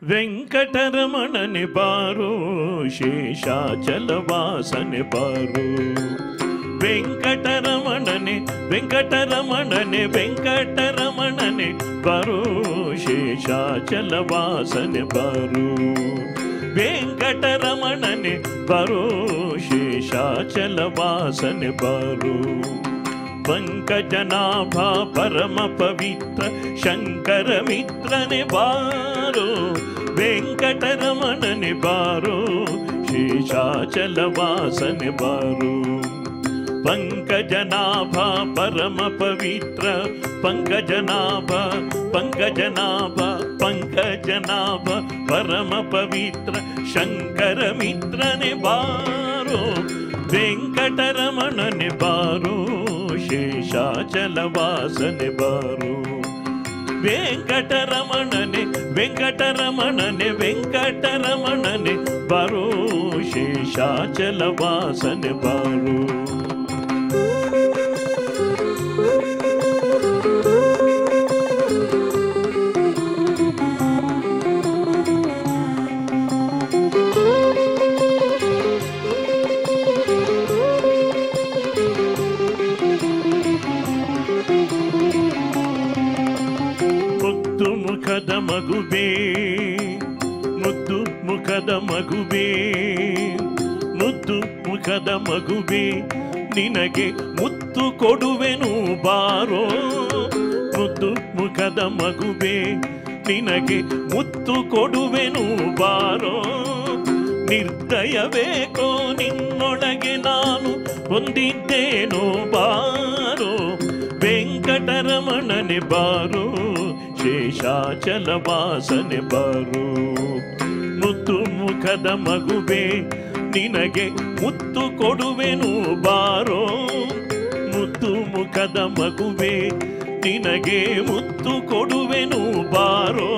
ವೆಂಕಟರಮಣನೆ ಬಾರೋ ಶೇಷಾಚಲವಾಸನೆ ಬಾರೋ ವೆಂಕಟರಮಣನೆ ವೆಂಕಟರಮಣನೆ ವೆಂಕಟರಮಣನೆ ಬಾರೋ ಶೇಷಾಚಲವಾಸನೆ ಬಾರೋ ವೆಂಕಟರಮಣನೆ ಬಾರೋ ಶೇಷಾಚಲವಾಸನೆ ಬಾರೋ पंकजनाभ परम पवित्र शंकर मित्रने बारो वेंकटरमणने बारो शेषाचलवासने बारो पंकजनाभ परम पवित्र पंकजनाभ पंकजनाभ पंकजनाभ परम पवित्र शंकर मित्रने बारो वेंकटरमणने बारो शेषाचलवासने बारो वेंकटरमणने वेंकटरमणने वेंकटरमणने बारो शेषाचलवासने बारो ಮುಖದ ಮಗುಬೇ ಮುದ್ದು ಮುಖದ ಮಗುಬೇ ಮುದ್ದು ಮುಖದ ಮಗುಬೇ ನಿನಗೆ ಮುತ್ತು ಕೊಡುವೆನು ಬಾರೋ ಮುದ್ದು ಮುಖದ ಮಗುಬೇ ನಿನಗೆ ಮುತ್ತು ಕೊಡುವೆನು ಬಾರೋ ನಿರ್ದಯಬೇಕೋ ನಿನ್ನೊಳಗೆ ನಾನು ಹೊಂದಿದ್ದೇನೋ ಬಾರೋ ವೆಂಕಟರಮಣನೆ ಬಾರೋ ಶೇಷಾಚಲವಾಸನೆ ಬಾರೋ ಮುದ್ದು ಮುಖದ ಮಗುಬೇ ನಿನಗೆ ಮುತ್ತು ಕೊಡುವೆನು ಬಾರೋ ಮುದ್ದು ಮುಖದ ಮಗುಬೇ ನಿನಗೆ ಮುತ್ತು ಕೊಡುವೆನು ಬಾರೋ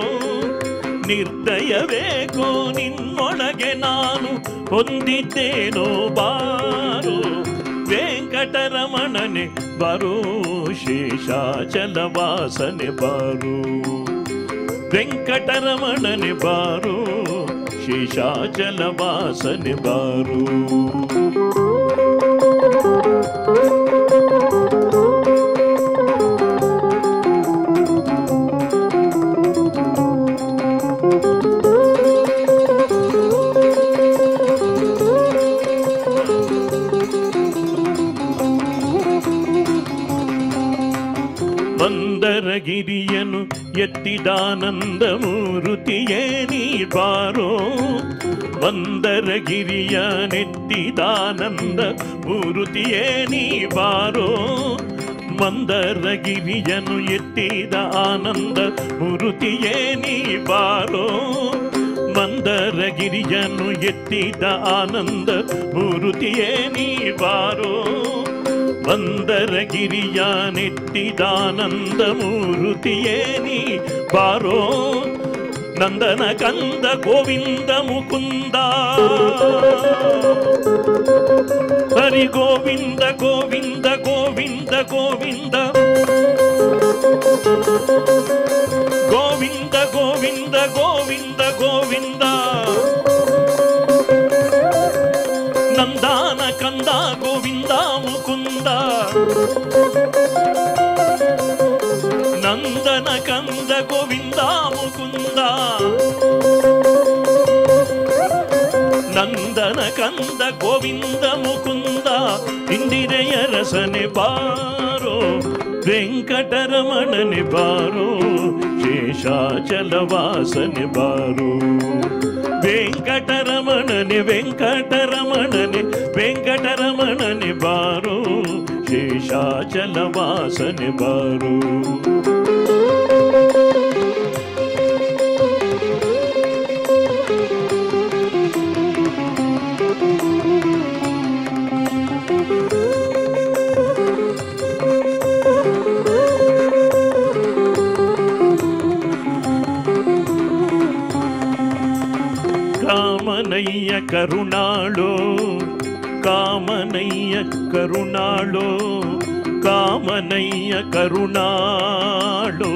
ನಿರ್ದಯಬೇಕೋ ನಿನ್ನೊಳಗೆ ನಾನು ಹೊಂದಿದ್ದೇನೋ ಬಾರೋ ವೆಂಕಟರಮಣನೆ ಬಾರೋ ಶೇಷಾಚಲವಾಸನೆ ಬಾರೋ ವೆಂಕಟರಮಣನೆ ಬಾರೋ ಶೇಷಾಚಲವಾಸನೆ ಬಾರೋ ಮಂದರಗಿರಿಯನು ಎತ್ತಿದಾನಂದ ಮೂರುತಿಯೇ ನೀ ಬಾರೋ ಮಂದರಗಿರಿಯನೆತ್ತಿದಾನಂದ ಮೂರುತಿಯೇ ನೀ ಬಾರೋ ಮಂದರಗಿರಿಯನು ಎತ್ತಿದ ಆನಂದ ಮೂರುತಿಯೇ ನೀ ಬಾರೋ ಮಂದರಗಿರಿಯನು ಎತ್ತಿದ ಆನಂದ ಮೂರುತಿಯೇ ನೀ ಬಾರೋ ಮಂದರಗಿರಿಯ ನೆತ್ತಿದಾನಂದ ಮೂರುತಿಯೇ ನೀ ಬಾರೋ ನಂದನ ಕಂದ ಗೋವಿಂದ ಮುಕುಂದ ಹರಿ ಗೋವಿಂದ ಗೋವಿಂದ ಗೋವಿಂದ ಗೋವಿಂದ ಗೋವಿಂದ ಗೋವಿಂದ ಗೋವಿಂದ ಗೋವಿಂದ ನಂದಾನ ಕಂದ ಗೋವಿಂದ ಮುಕುಂದ ನಂದನ ಕಂದ ಗೋವಿಂದ ಮುಕುಂದ ನಂದನ ಕಂದ ಗೋವಿಂದ ಮುಕುಂದ ಇಂದಿರೆಯ ರಸನೆ ಬಾರೋ ವೆಂಕಟರಮಣನೆ ಬಾರೋ ಶೇಷಾಚಲವಾಸನೆ ಬಾರೋ ವೆಂಕಟರಮಣನೆ ವೆಂಕಟರಮಣನೆ ವೆಂಕಟರಮಣನೆ ಬಾರೋ ಶೇಷಾಚಲವಾಸನೆ ಬಾರೋ ಕಾಮನಯ್ಯ ಕರುಣಾಳೋ ಕಾಮನಯ್ಯ ಕರುಣಾಳೋ ಕಾಮನಯ್ಯ ಕರುಣಾಳೋ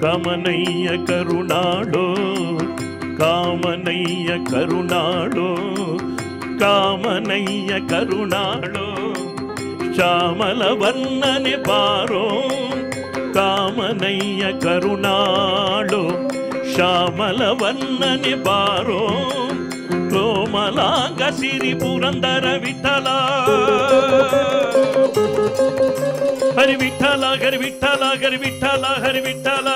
ಕಾಮನಯ್ಯ ಕರುಣಾಳೋ ಕಾಮನಯ್ಯ ಕರುಣಾಳು ಕಾಮನಯ್ಯ ಕರುಣಾಳು ಶ್ಯಾಮಲ ವರ್ಣನೆ ಬಾರೋ ಕಾಮನಯ್ಯ ಕರುಣಾಳು ಶ್ಯಾಮಲ ವರ್ಣನೆ ಬಾರೋ ಕೋಮಲಾಂಗ ಸಿರಿ ಪುರಂದರ ವಿಠಲ ಹರಿ ವಿಠಲ ಹರಿ ವಿಠಲ ಹರಿ ವಿಠಲ ಹರಿ ವಿಠಲ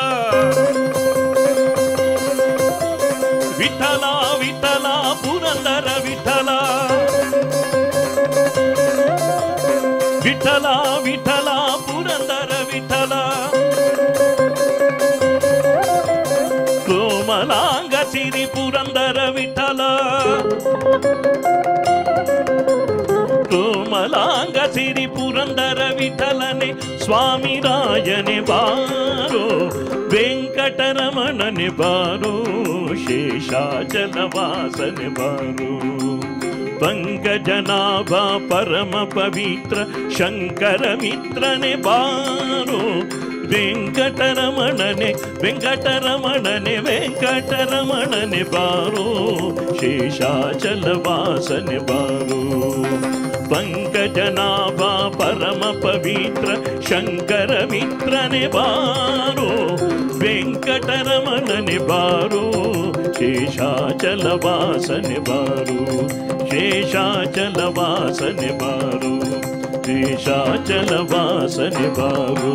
ವಿಠಲ ವಿಠಲ ಪುರಂದರ ವಿಠಲ ವಿಠಲ ವಿಠಲ ಪುರಂದರ ವಿಠಲ ಕೋಮಲಾಂಗ ಸಿರಿ ಪುರಂದರ ವಿಠಲ ಕೋಮಲಾಂಗ ಸಿರಿ ಪುರಂದರ ವಿಠಲನೆ ಸ್ವಾಮಿ ರಾಯನೆ ಬಾರೋ ವೆಂಕಟರಮಣನೆ ಬಾರೋ ಶೇಷಾಚಲವಾಸನೆ ಬಾರೋ ಪಂಕಜನಾಭ ಪರಮ ಪವಿತ್ರ ಶಂಕರ ಮಿತ್ರನೆ ಬಾರೋ ವೆಂಕಟರಮಣನೆ ವೆಂಕಟರಮಣನೆ ವೆಂಕಟರಮಣನೆ ಬಾರೋ ಶೇಷಾಚಲವಾಸನೆ ಬಾರೋ ಪಂಕಜನಾಭ ಪರಮ ಪವಿತ್ರ ಶಂಕರ ಮಿತ್ರನೆ ಬಾರೋ ವೆಂಕಟರಮಣನೆ ಬಾರೋ ಶೇಷಾಚಲವಾಸನೆ ಬಾರೋ ಶೇಷಾಚಲವಾಸನೆ ಬಾರೋ ಶೇಷಾಚಲವಾಸನೆ ಬಾರೋ